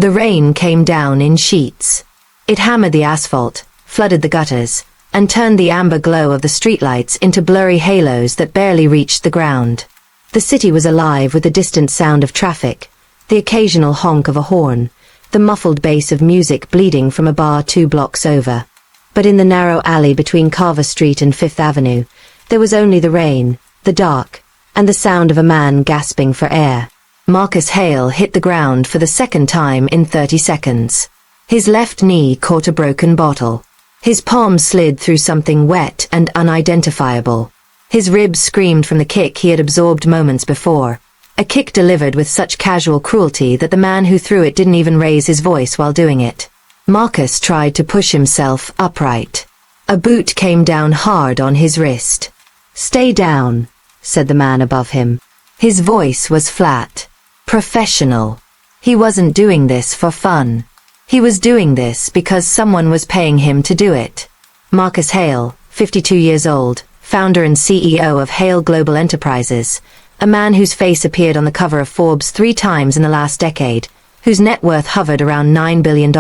The rain came down in sheets. It hammered the asphalt, flooded the gutters, and turned the amber glow of the streetlights into blurry halos that barely reached the ground. The city was alive with the distant sound of traffic, the occasional honk of a horn, the muffled bass of music bleeding from a bar 2 blocks over. But in the narrow alley between Carver Street and Fifth Avenue, there was only the rain, the dark, and the sound of a man gasping for air. Marcus Hale hit the ground for the second time in 30 seconds. His left knee caught a broken bottle. His palm slid through something wet and unidentifiable. His ribs screamed from the kick he had absorbed moments before, a kick delivered with such casual cruelty that the man who threw it didn't even raise his voice while doing it. Marcus tried to push himself upright. A boot came down hard on his wrist. "Stay down," said the man above him. His voice was flat, professional. He wasn't doing this for fun. He was doing this because someone was paying him to do it. Marcus Hale, 52 years old, founder and CEO of Hale Global Enterprises, a man whose face appeared on the cover of Forbes 3 times in the last decade, whose net worth hovered around $9 billion,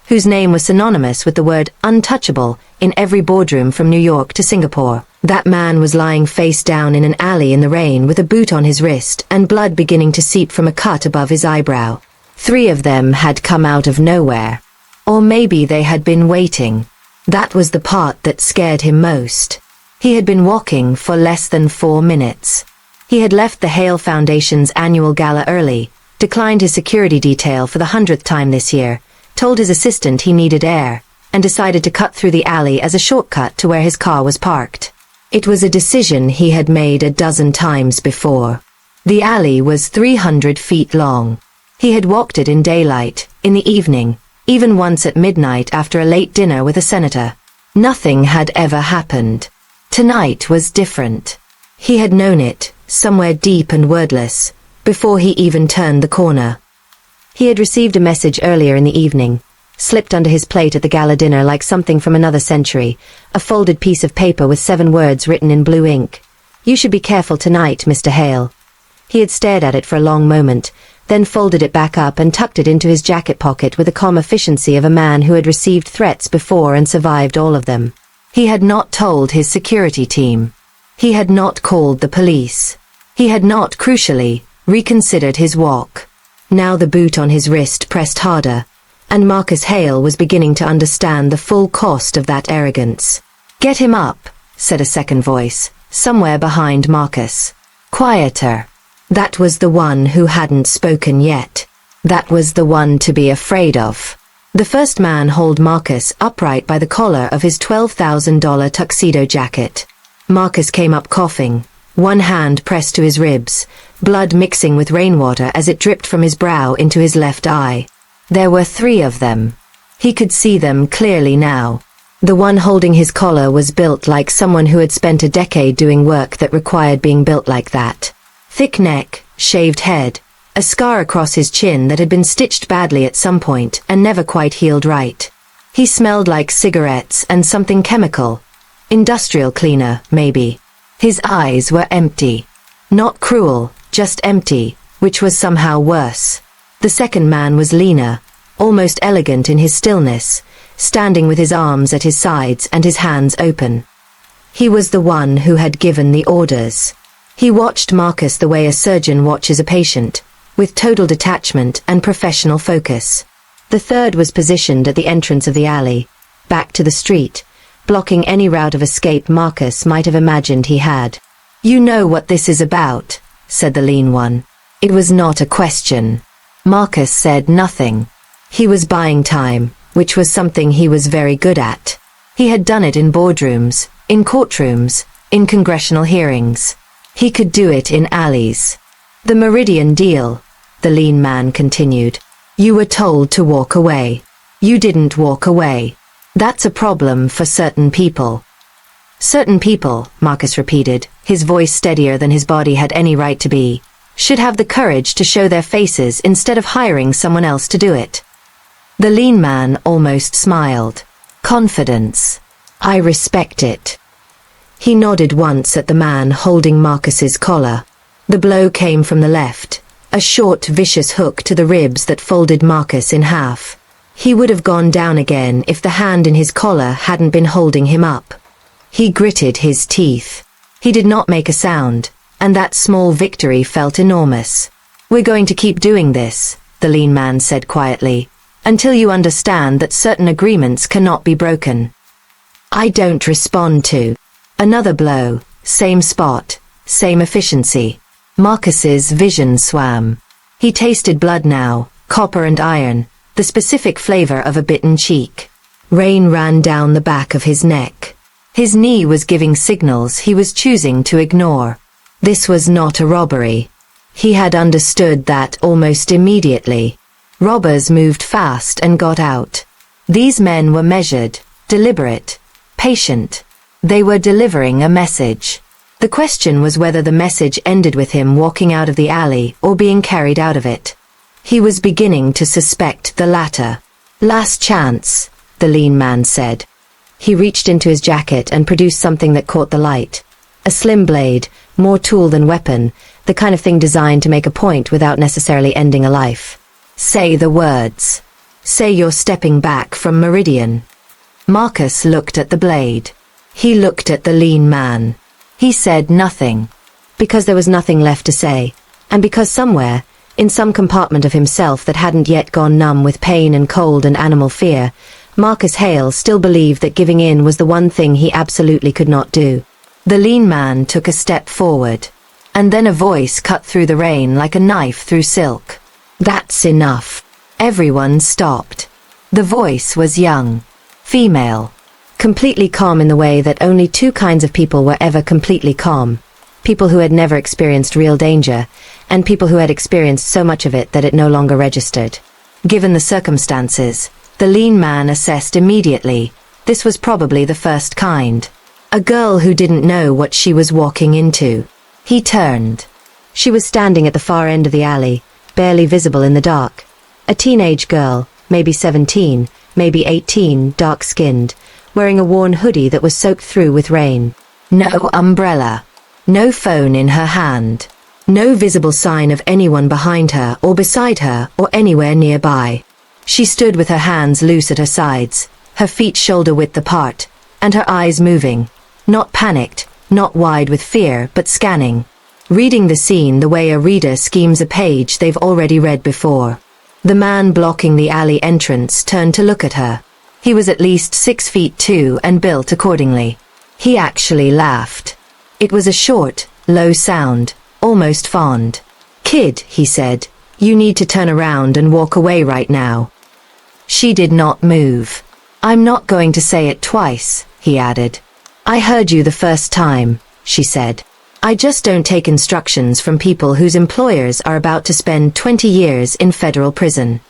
whose name was synonymous with the word untouchable in every boardroom from New York to Singapore. That man was lying face down in an alley in the rain with a boot on his wrist and blood beginning to seep from a cut above his eyebrow. 3 of them had come out of nowhere. Or maybe they had been waiting. That was the part that scared him most. He had been walking for less than 4 minutes. He had left the Hale Foundation's annual gala early, declined his security detail for the 100th time this year, told his assistant he needed air, and decided to cut through the alley as a shortcut to where his car was parked. It was a decision he had made a dozen times before. The alley was 300 feet long. He had walked it in daylight, in the evening, even once at midnight after a late dinner with a senator. Nothing had ever happened. Tonight was different. He had known it, somewhere deep and wordless, before he even turned the corner. He had received a message earlier in the evening, slipped under his plate at the gala dinner like something from another century, a folded piece of paper with 7 words written in blue ink. "You should be careful tonight, Mr. Hale." He had stared at it for a long moment, then folded it back up and tucked it into his jacket pocket with the calm efficiency of a man who had received threats before and survived all of them. He had not told his security team. He had not called the police. He had not, crucially, reconsidered his walk. Now the boot on his wrist pressed harder, and Marcus Hale was beginning to understand the full cost of that arrogance. "Get him up," said a second voice, somewhere behind Marcus. "Quieter." That was the one who hadn't spoken yet. That was the one to be afraid of. The first man hauled Marcus upright by the collar of his $12,000 tuxedo jacket. Marcus came up coughing, one hand pressed to his ribs, blood mixing with rainwater as it dripped from his brow into his left eye. There were 3 of them. He could see them clearly now. The one holding his collar was built like someone who had spent a decade doing work that required being built like that. Thick neck, shaved head, a scar across his chin that had been stitched badly at some point and never quite healed right. He smelled like cigarettes and something chemical. Industrial cleaner, maybe. His eyes were empty. Not cruel, just empty, which was somehow worse. The second man was leaner, almost elegant in his stillness, standing with his arms at his sides and his hands open. He was the one who had given the orders. He watched Marcus the way a surgeon watches a patient, with total detachment and professional focus. The third was positioned at the entrance of the alley, back to the street, blocking any route of escape Marcus might have imagined he had. "You know what this is about," said the lean one. It was not a question. Marcus said nothing. He was buying time, which was something he was very good at. He had done it in boardrooms, in courtrooms, in congressional hearings. He could do it in alleys. "The Meridian deal," the lean man continued. "You were told to walk away. You didn't walk away. That's a problem for certain people." "Certain people," Marcus repeated, his voice steadier than his body had any right to be, "should have the courage to show their faces instead of hiring someone else to do it." The lean man almost smiled. "Confidence. I respect it." He nodded once at the man holding Marcus's collar. The blow came from the left, A short, vicious hook to the ribs that folded Marcus in half. He would have gone down again if the hand in his collar hadn't been holding him up. He gritted his teeth. He did not make a sound, and that small victory felt enormous. "We're going to keep doing this," the lean man said quietly, "until you understand that certain agreements cannot be broken." "I don't respond to." Another blow, same spot, same efficiency. Marcus's vision swam. He tasted blood now, copper and iron, the specific flavor of a bitten cheek. Rain ran down the back of his neck. His knee was giving signals he was choosing to ignore. This was not a robbery. He had understood that almost immediately. Robbers moved fast and got out. These men were measured, deliberate, patient. They were delivering a message. The question was whether the message ended with him walking out of the alley or being carried out of it. He was beginning to suspect the latter. "Last chance," the lean man said. He reached into his jacket and produced something that caught the light. A slim blade, more tool than weapon, the kind of thing designed to make a point without necessarily ending a life. "Say the words. Say you're stepping back from Meridian." Marcus looked at the blade. He looked at the lean man. He said nothing. Because there was nothing left to say, and because somewhere, in some compartment of himself that hadn't yet gone numb with pain and cold and animal fear, Marcus Hale still believed that giving in was the one thing he absolutely could not do. The lean man took a step forward. And then a voice cut through the rain like a knife through silk. "That's enough." Everyone stopped. The voice was young. Female. Completely calm in the way that only two kinds of people were ever completely calm. People who had never experienced real danger, and people who had experienced so much of it that it no longer registered. Given the circumstances, the lean man assessed immediately, this was probably the first kind. A girl who didn't know what she was walking into. He turned. She was standing at the far end of the alley, barely visible in the dark. A teenage girl, maybe 17, maybe 18, dark-skinned, wearing a worn hoodie that was soaked through with rain. No umbrella. No phone in her hand. No visible sign of anyone behind her or beside her or anywhere nearby. She stood with her hands loose at her sides, her feet shoulder-width apart, and her eyes moving. Not panicked, not wide with fear, but scanning. Reading the scene the way a reader schemes a page they've already read before. The man blocking the alley entrance turned to look at her. He was at least 6'2" and built accordingly. He actually laughed. It was a short, low sound, almost fond. "Kid," he said, "you need to turn around and walk away right now." She did not move. "I'm not going to say it twice," he added. "I heard you the first time," she said. "I just don't take instructions from people whose employers are about to spend 20 years in federal prison."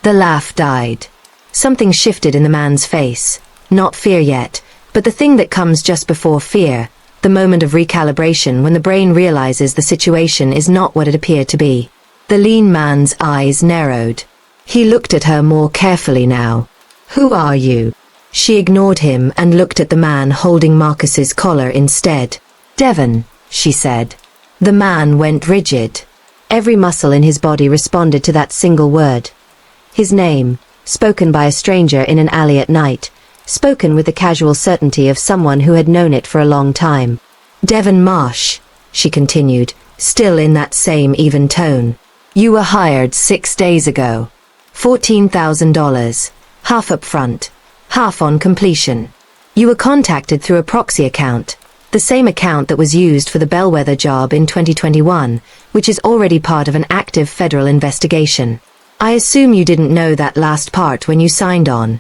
The laugh died. Something shifted in the man's face. Not fear yet, but the thing that comes just before fear, the moment of recalibration when the brain realizes the situation is not what it appeared to be. The lean man's eyes narrowed. He looked at her more carefully now. "Who are you?" She ignored him and looked at the man holding Marcus's collar instead. "Devon," she said. The man went rigid. Every muscle in his body responded to that single word. His name, spoken by a stranger in an alley at night, spoken with the casual certainty of someone who had known it for a long time. "Devon Marsh," she continued, still in that same even tone. "You were hired 6 days ago. $14,000, half up front, half on completion. You were contacted through a proxy account, the same account that was used for the Bellwether job in 2021, which is already part of an active federal investigation. I assume you didn't know that last part when you signed on."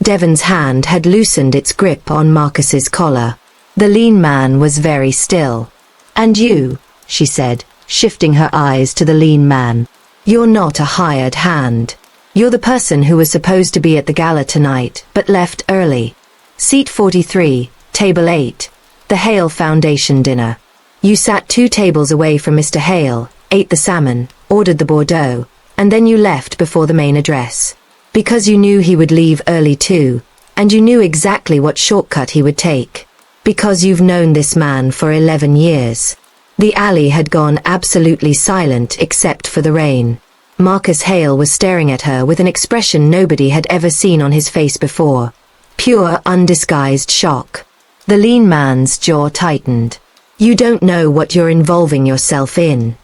Devon's hand had loosened its grip on Marcus's collar. The lean man was very still. "And you," she said, shifting her eyes to the lean man. "You're not a hired hand. You're the person who was supposed to be at the gala tonight, but left early. Seat 43, table 8, the Hale Foundation dinner. You sat 2 tables away from Mr. Hale, ate the salmon, ordered the Bordeaux, and then you left before the main address. Because you knew he would leave early too, and you knew exactly what shortcut he would take. Because you've known this man for 11 years. The alley had gone absolutely silent except for the rain. Marcus Hale was staring at her with an expression nobody had ever seen on his face before. Pure, undisguised shock. The lean man's jaw tightened. "You don't know what you're involving yourself in."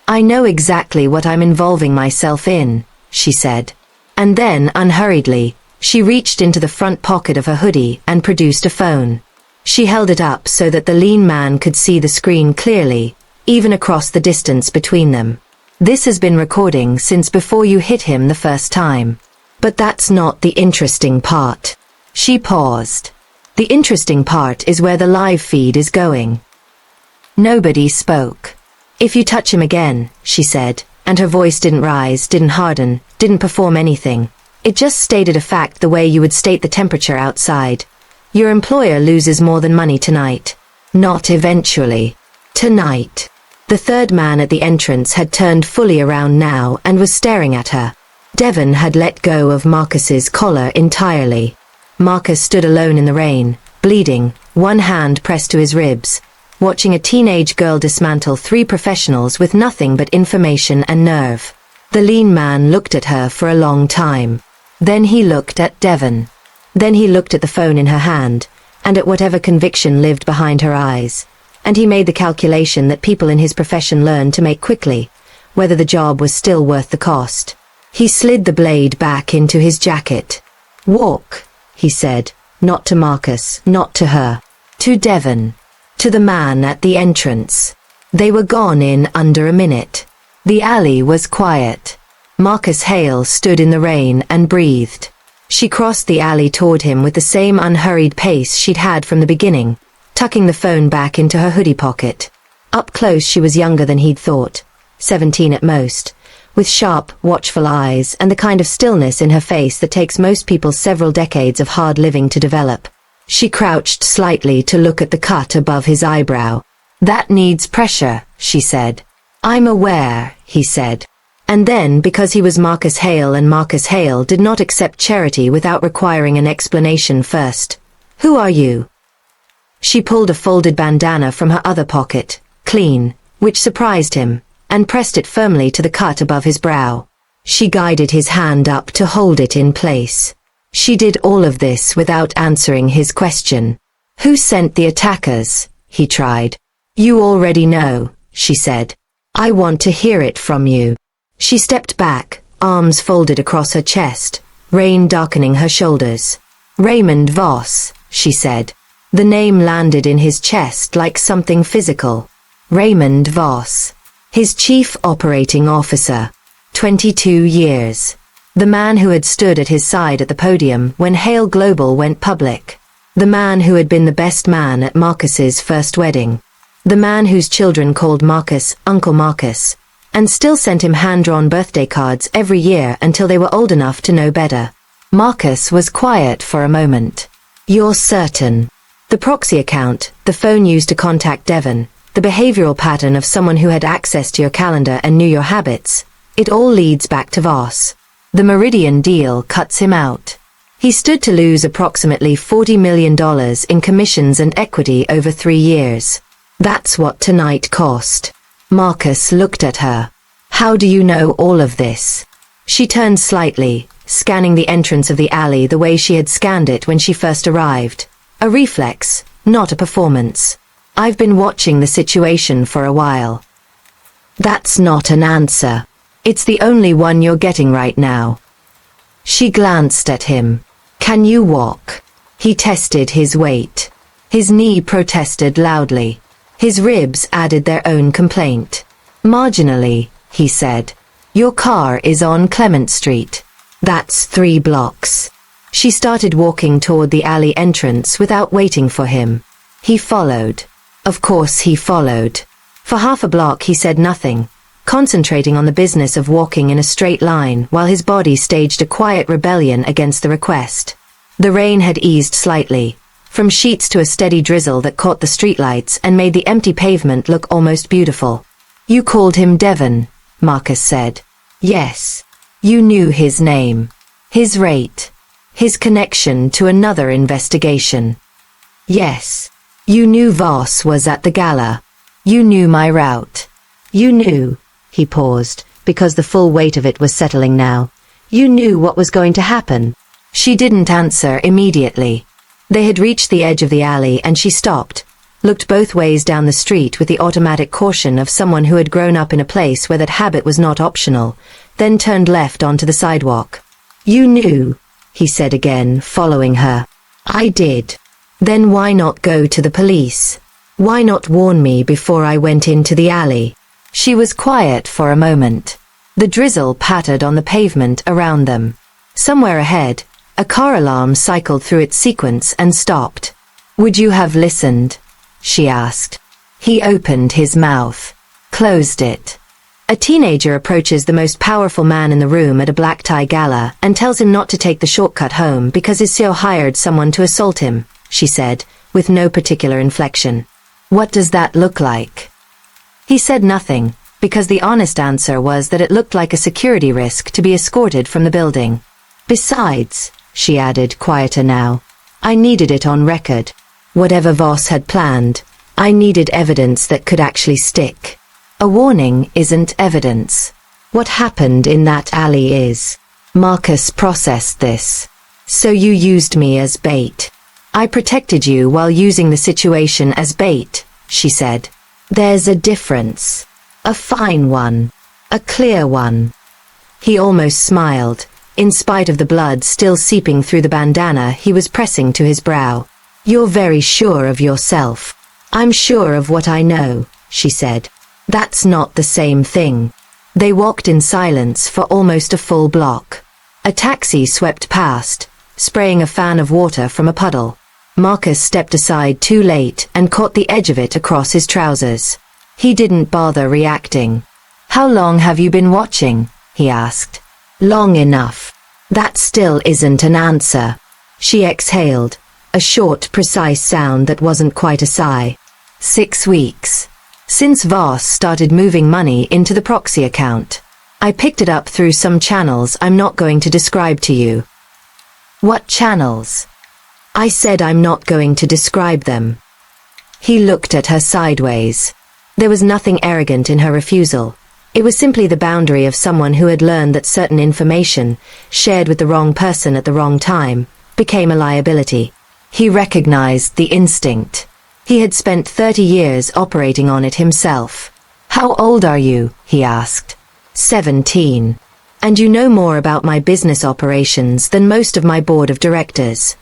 "I know exactly what I'm involving myself in," she said. And then, unhurriedly, she reached into the front pocket of her hoodie and produced a phone. She held it up so that the lean man could see the screen clearly, even across the distance between them. "This has been recording since before you hit him the first time. But that's not the interesting part." She paused. "The interesting part is where the live feed is going." Nobody spoke. "If you touch him again," she said, and her voice didn't rise, didn't harden, didn't perform anything. It just stated a fact the way you would state the temperature outside. "Your employer loses more than money tonight." "Not eventually. Tonight." The third man at the entrance had turned fully around now and was staring at her. Devon had let go of Marcus's collar entirely. Marcus stood alone in the rain, bleeding, one hand pressed to his ribs, watching a teenage girl dismantle three professionals with nothing but information and nerve. The lean man looked at her for a long time. Then he looked at Devon. Then he looked at the phone in her hand, and at whatever conviction lived behind her eyes. And he made the calculation that people in his profession learned to make quickly, whether the job was still worth the cost. He slid the blade back into his jacket. "Walk," he said, not to Marcus, not to her. To Devon. To the man at the entrance. They were gone in under a minute. The alley was quiet. Marcus Hale stood in the rain and breathed. She crossed the alley toward him with the same unhurried pace she'd had from the beginning, tucking the phone back into her hoodie pocket. Up close she was younger than he'd thought, 17 at most, with sharp, watchful eyes and the kind of stillness in her face that takes most people several decades of hard living to develop. She crouched slightly to look at the cut above his eyebrow. "That needs pressure," she said. "I'm aware," he said. And then, because he was Marcus Hale and Marcus Hale did not accept charity without requiring an explanation first. "Who are you?" She pulled a folded bandana from her other pocket, clean, which surprised him, and pressed it firmly to the cut above his brow. She guided his hand up to hold it in place. She did all of this without answering his question. "Who sent the attackers?" he tried. "You already know," she said. "I want to hear it from you." She stepped back, arms folded across her chest, rain darkening her shoulders. "Raymond Voss," she said. The name landed in his chest like something physical. Raymond Voss. His chief operating officer. 22 years. The man who had stood at his side at the podium when Hale Global went public. The man who had been the best man at Marcus's first wedding. The man whose children called Marcus Uncle Marcus, and still sent him hand-drawn birthday cards every year until they were old enough to know better. Marcus was quiet for a moment. "You're certain?" The proxy account, the phone used to contact Devon, the behavioral pattern of someone who had access to your calendar and knew your habits, it all leads back to Voss. The Meridian deal cuts him out. He stood to lose approximately $40 million in commissions and equity over 3 years. That's what tonight cost. Marcus looked at her. "How do you know all of this?" She turned slightly, scanning the entrance of the alley the way she had scanned it when she first arrived. A reflex, not a performance. "I've been watching the situation for a while." "That's not an answer. It's the only one you're getting right now." She glanced at him. "Can you walk?" He tested his weight. His knee protested loudly. His ribs added their own complaint. "Marginally," he said. "Your car is on Clement Street. That's 3 blocks." She started walking toward the alley entrance without waiting for him. He followed. Of course he followed. For half a block he said nothing, concentrating on the business of walking in a straight line while his body staged a quiet rebellion against the request. The rain had eased slightly, from sheets to a steady drizzle that caught the streetlights and made the empty pavement look almost beautiful. "You called him Devon," Marcus said. "Yes. You knew his name. His rate. His connection to another investigation." "Yes. You knew Voss was at the gala." You knew my route. You knew, he paused, because the full weight of it was settling now. You knew what was going to happen. She didn't answer immediately. They had reached the edge of the alley and she stopped, looked both ways down the street with the automatic caution of someone who had grown up in a place where that habit was not optional, then turned left onto the sidewalk. You knew, he said again, following her. I did. Then why not go to the police? Why not warn me before I went into the alley? She was quiet for a moment. The drizzle pattered on the pavement around them. Somewhere ahead, a car alarm cycled through its sequence and stopped. Would you have listened? She asked. He opened his mouth, closed it. A teenager approaches the most powerful man in the room at a black tie gala and tells him not to take the shortcut home because his CEO hired someone to assault him, she said, with no particular inflection. What does that look like? He said nothing, because the honest answer was that it looked like a security risk to be escorted from the building. Besides, she added, quieter now, I needed it on record. Whatever Voss had planned, I needed evidence that could actually stick. A warning isn't evidence. What happened in that alley is. Marcus processed this. So you used me as bait. I protected you while using the situation as bait, she said. There's a difference. A fine one. A clear one. He almost smiled, in spite of the blood still seeping through the bandana he was pressing to his brow. You're very sure of yourself. I'm sure of what I know, she said. That's not the same thing. They walked in silence for almost a full block. A taxi swept past, spraying a fan of water from a puddle. Marcus stepped aside too late and caught the edge of it across his trousers. He didn't bother reacting. How long have you been watching? He asked. Long enough. That still isn't an answer. She exhaled, a short, precise sound that wasn't quite a sigh. 6 weeks. Since Voss started moving money into the proxy account. I picked it up through some channels I'm not going to describe to you. What channels? I said I'm not going to describe them. He looked at her sideways. There was nothing arrogant in her refusal. It was simply the boundary of someone who had learned that certain information, shared with the wrong person at the wrong time, became a liability. He recognized the instinct. He had spent 30 years operating on it himself. How old are you? He asked. 17. And you know more about my business operations than most of my board of directors.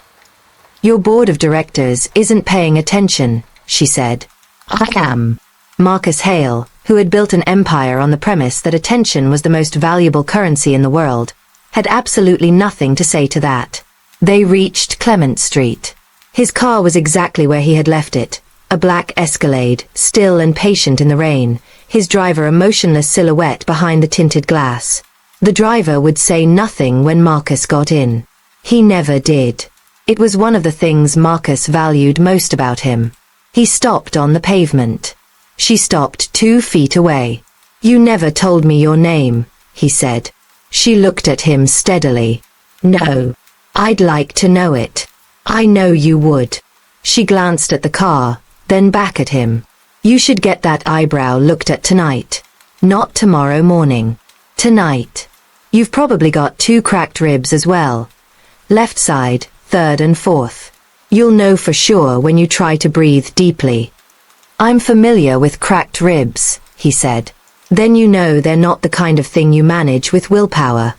Your board of directors isn't paying attention, she said. I am. Marcus Hale, who had built an empire on the premise that attention was the most valuable currency in the world, had absolutely nothing to say to that. They reached Clement Street. His car was exactly where he had left it, a black Escalade, still and patient in the rain, his driver a motionless silhouette behind the tinted glass. The driver would say nothing when Marcus got in. He never did. It was one of the things Marcus valued most about him. He stopped on the pavement. She stopped 2 feet away. You never told me your name, he said. She looked at him steadily. No. I'd like to know it. I know you would. She glanced at the car, then back at him. You should get that eyebrow looked at tonight. Not tomorrow morning. Tonight. You've probably got 2 cracked ribs as well. Left side, 3rd and 4th. You'll know for sure when you try to breathe deeply. I'm familiar with cracked ribs, he said. Then you know they're not the kind of thing you manage with willpower.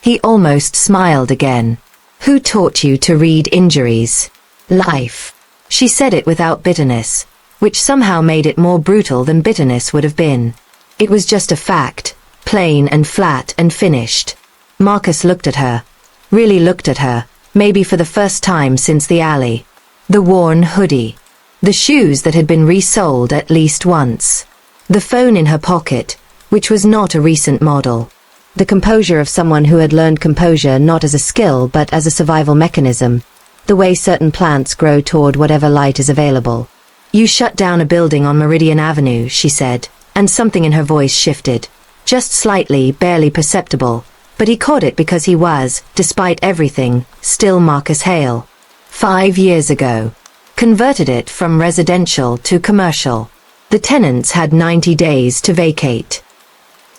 He almost smiled again. Who taught you to read injuries? Life. She said it without bitterness, which somehow made it more brutal than bitterness would have been. It was just a fact, plain and flat and finished. Marcus looked at her. Really looked at her, maybe for the first time since the alley. The worn hoodie. The shoes that had been resold at least once. The phone in her pocket, which was not a recent model. The composure of someone who had learned composure not as a skill but as a survival mechanism. The way certain plants grow toward whatever light is available. You shut down a building on Meridian Avenue, she said, and something in her voice shifted. Just slightly, barely perceptible, but he caught it because he was, despite everything, still Marcus Hale. 5 years ago. Converted it from residential to commercial. The tenants had 90 days to vacate.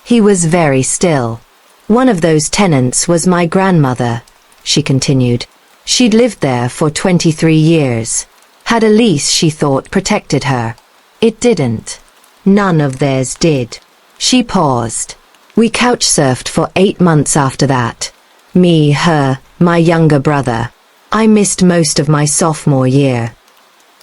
He was very still. One of those tenants was my grandmother, she continued. She'd lived there for 23 years. Had a lease she thought protected her. It didn't. None of theirs did. She paused. We couch-surfed for 8 months after that. Me, her, my younger brother. I missed most of my sophomore year.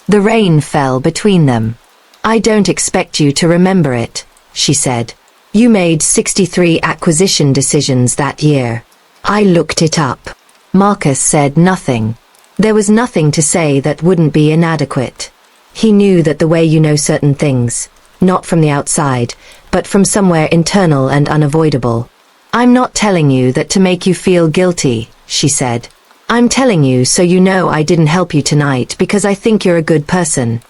The rain fell between them. I don't expect you to remember it, she said. You made 63 acquisition decisions that year. I looked it up. Marcus said nothing. There was nothing to say that wouldn't be inadequate. He knew that the way you know certain things, not from the outside, but from somewhere internal and unavoidable. I'm not telling you that to make you feel guilty, she said. I'm telling you so you know I didn't help you tonight because I think you're a good person.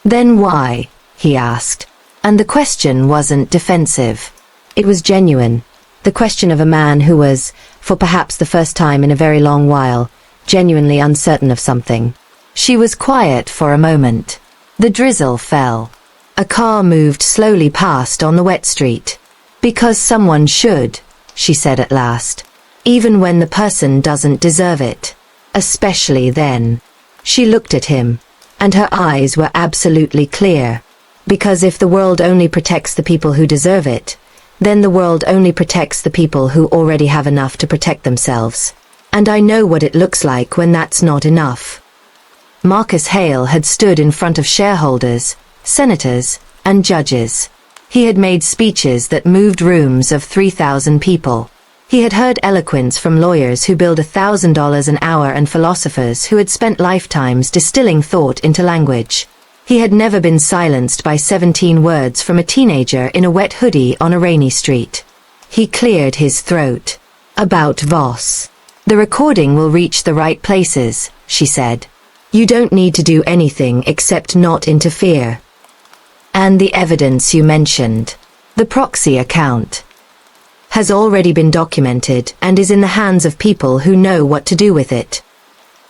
Then why? He asked. And the question wasn't defensive. It was genuine. The question of a man who was, for perhaps the first time in a very long while, genuinely uncertain of something. She was quiet for a moment. The drizzle fell. A car moved slowly past on the wet street. Because someone should, she said at last. Even when the person doesn't deserve it. Especially then. She looked at him, and her eyes were absolutely clear. Because if the world only protects the people who deserve it, then the world only protects the people who already have enough to protect themselves. And I know what it looks like when that's not enough. Marcus Hale had stood in front of shareholders, senators, and judges. He had made speeches that moved rooms of 3,000 people. He had heard eloquence from lawyers who billed $1,000 an hour and philosophers who had spent lifetimes distilling thought into language. He had never been silenced by 17 words from a teenager in a wet hoodie on a rainy street. He cleared his throat. About Voss. The recording will reach the right places, she said. You don't need to do anything except not interfere. And the evidence you mentioned, the proxy account, has already been documented and is in the hands of people who know what to do with it.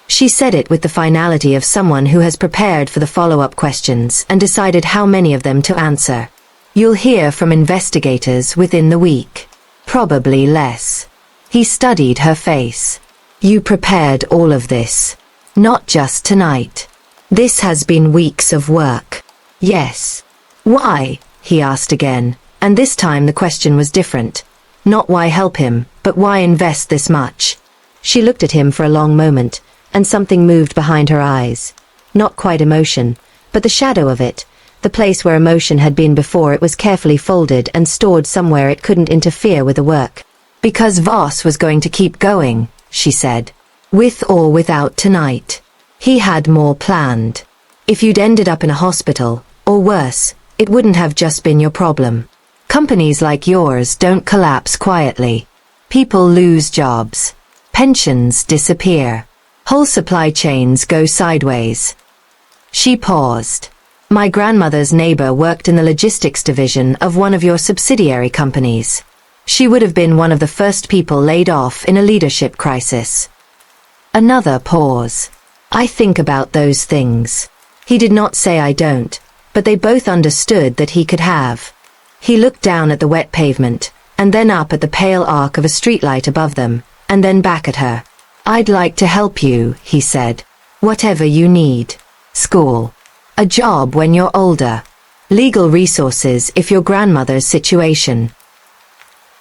She said it with the finality of someone who has prepared for the follow-up questions and decided how many of them to answer. You'll hear from investigators within the week. Probably less. He studied her face. You prepared all of this. Not just tonight. This has been weeks of work. Yes. Why? He asked again, and this time the question was different. Not why help him, but why invest this much? She looked at him for a long moment, and something moved behind her eyes. Not quite emotion, but the shadow of it. The place where emotion had been before it was carefully folded and stored somewhere it couldn't interfere with the work. Because Voss was going to keep going, she said. With or without tonight. He had more planned. If you'd ended up in a hospital, or worse, it wouldn't have just been your problem. Companies like yours don't collapse quietly. People lose jobs. Pensions disappear. Whole supply chains go sideways. She paused. My grandmother's neighbor worked in the logistics division of one of your subsidiary companies. She would have been one of the first people laid off in a leadership crisis. Another pause. I think about those things. He did not say I don't, but they both understood that he could have. He looked down at the wet pavement, and then up at the pale arc of a streetlight above them, and then back at her. I'd like to help you, he said. Whatever you need. School. A job when you're older. Legal resources if your grandmother's situation.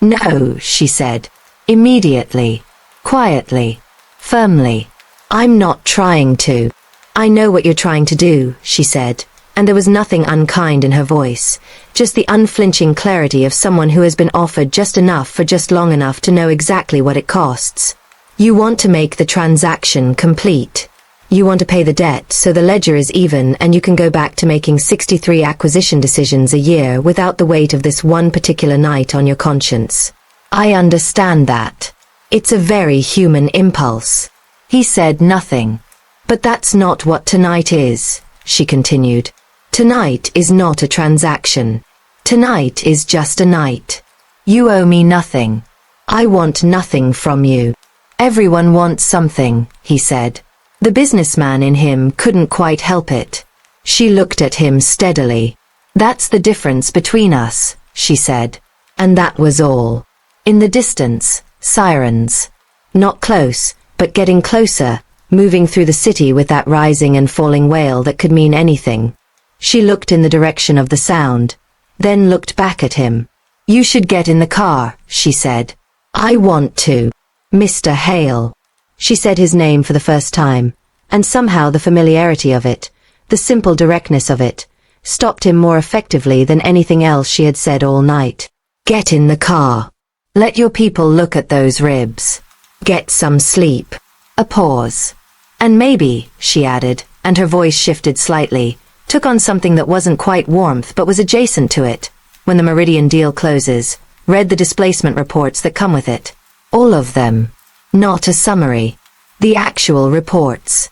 No, she said. Immediately. Quietly. Firmly. I'm not trying to. I know what you're trying to do, she said, and there was nothing unkind in her voice, just the unflinching clarity of someone who has been offered just enough for just long enough to know exactly what it costs. You want to make the transaction complete. You want to pay the debt so the ledger is even and you can go back to making 63 acquisition decisions a year without the weight of this one particular night on your conscience. I understand that. It's a very human impulse. He said nothing. But that's not what tonight is, she continued. Tonight is not a transaction. Tonight is just a night. You owe me nothing. I want nothing from you. Everyone wants something, he said. The businessman in him couldn't quite help it. She looked at him steadily. That's the difference between us, she said. And that was all. In the distance, sirens. Not close, but getting closer, moving through the city with that rising and falling wail that could mean anything. She looked in the direction of the sound, then looked back at him. You should get in the car, she said. I want to. Mr. Hale. She said his name for the first time, and somehow the familiarity of it, the simple directness of it, stopped him more effectively than anything else she had said all night. Get in the car. Let your people look at those ribs. Get some sleep. A pause. And maybe, she added, and her voice shifted slightly, took on something that wasn't quite warmth but was adjacent to it. When the Meridian deal closes, read the displacement reports that come with it. All of them. Not a summary. The actual reports.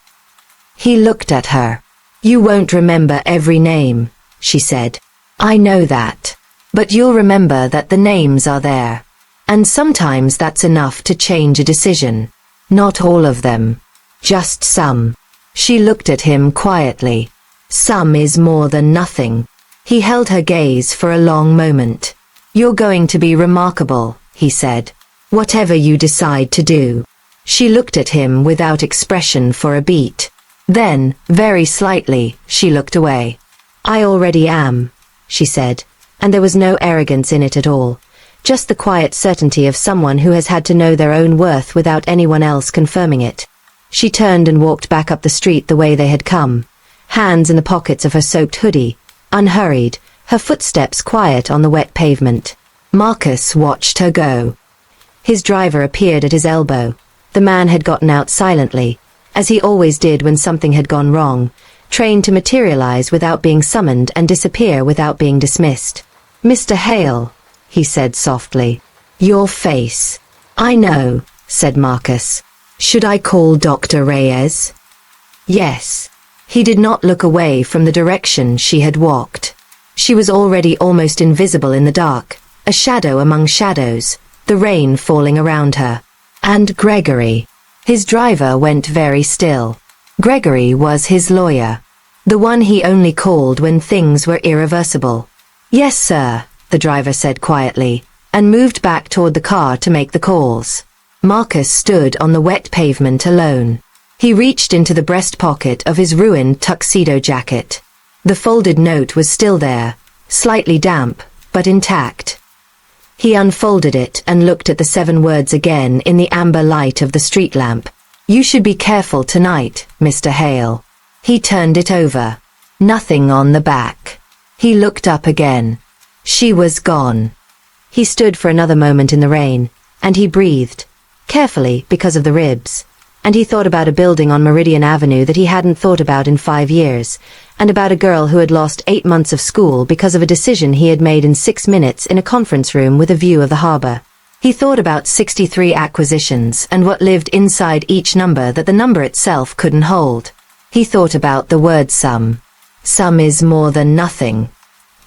He looked at her. You won't remember every name, she said. I know that. But you'll remember that the names are there. And sometimes that's enough to change a decision. Not all of them. Just some. She looked at him quietly. Some is more than nothing. He held her gaze for a long moment. You're going to be remarkable, he said. Whatever you decide to do. She looked at him without expression for a beat. Then, very slightly, she looked away. I already am, she said, and there was no arrogance in it at all. Just the quiet certainty of someone who has had to know their own worth without anyone else confirming it. She turned and walked back up the street the way they had come, hands in the pockets of her soaked hoodie, unhurried, her footsteps quiet on the wet pavement. Marcus watched her go. His driver appeared at his elbow. The man had gotten out silently, as he always did when something had gone wrong, trained to materialize without being summoned and disappear without being dismissed. Mr. Hale, he said softly. Your face. I know, said Marcus. Should I call Dr. Reyes? Yes. He did not look away from the direction she had walked. She was already almost invisible in the dark, a shadow among shadows, the rain falling around her. And Gregory. His driver went very still. Gregory was his lawyer. The one he only called when things were irreversible. Yes, sir, the driver said quietly, and moved back toward the car to make the calls. Marcus stood on the wet pavement alone. He reached into the breast pocket of his ruined tuxedo jacket. The folded note was still there, slightly damp, but intact. He unfolded it and looked at the 7 words again in the amber light of the street lamp. You should be careful tonight, Mr. Hale. He turned it over. Nothing on the back. He looked up again. She was gone. He stood for another moment in the rain, and he breathed, carefully because of the ribs, and he thought about a building on Meridian Avenue that he hadn't thought about in 5 years, and about a girl who had lost 8 months of school because of a decision he had made in 6 minutes in a conference room with a view of the harbor. He thought about 63 acquisitions and what lived inside each number that the number itself couldn't hold. He thought about the word some. Some is more than nothing.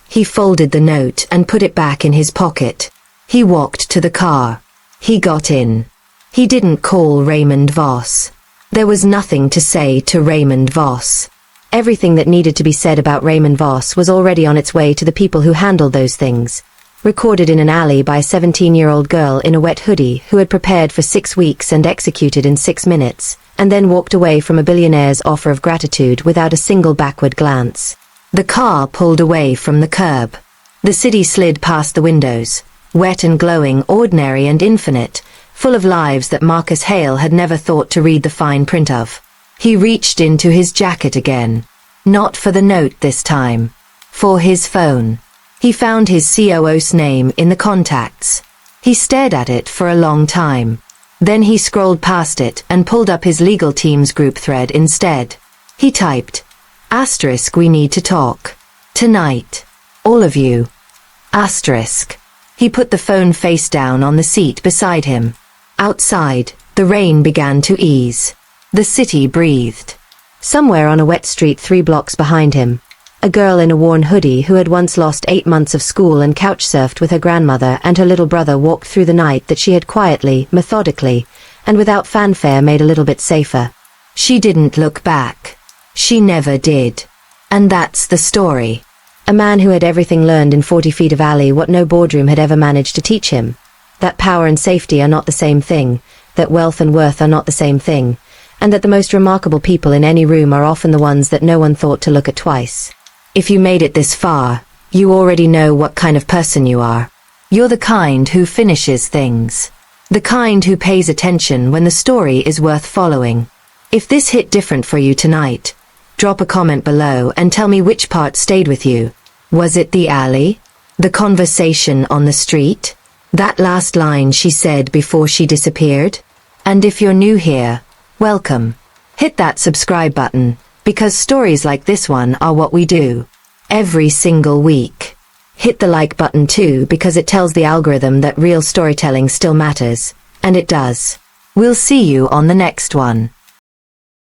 He folded the note and put it back in his pocket. He walked to the car. He got in. He didn't call Raymond Voss. There was nothing to say to Raymond Voss. Everything that needed to be said about Raymond Voss was already on its way to the people who handled those things. Recorded in an alley by a 17-year-old girl in a wet hoodie who had prepared for 6 weeks and executed in 6 minutes, and then walked away from a billionaire's offer of gratitude without a single backward glance. The car pulled away from the curb. The city slid past the windows, wet and glowing, ordinary and infinite, full of lives that Marcus Hale had never thought to read the fine print of. He reached into his jacket again. Not for the note this time. For his phone. He found his COO's name in the contacts. He stared at it for a long time. Then he scrolled past it and pulled up his legal team's group thread instead. He typed, *, we need to talk. Tonight. All of you. *. He put the phone face down on the seat beside him. Outside, the rain began to ease. The city breathed. Somewhere on a wet street 3 blocks behind him, a girl in a worn hoodie who had once lost 8 months of school and couch-surfed with her grandmother and her little brother walked through the night that she had quietly, methodically, and without fanfare made a little bit safer. She didn't look back. She never did. And that's the story. A man who had everything learned in 40 feet of alley what no boardroom had ever managed to teach him. That power and safety are not the same thing, that wealth and worth are not the same thing, and that the most remarkable people in any room are often the ones that no one thought to look at twice. If you made it this far, you already know what kind of person you are. You're the kind who finishes things. The kind who pays attention when the story is worth following. If this hit different for you tonight, drop a comment below and tell me which part stayed with you. Was it the alley? The conversation on the street? That last line she said before she disappeared? And if you're new here, welcome. Hit that subscribe button, because stories like this one are what we do. Every single week. Hit the like button too, because it tells the algorithm that real storytelling still matters, and it does. We'll see you on the next one.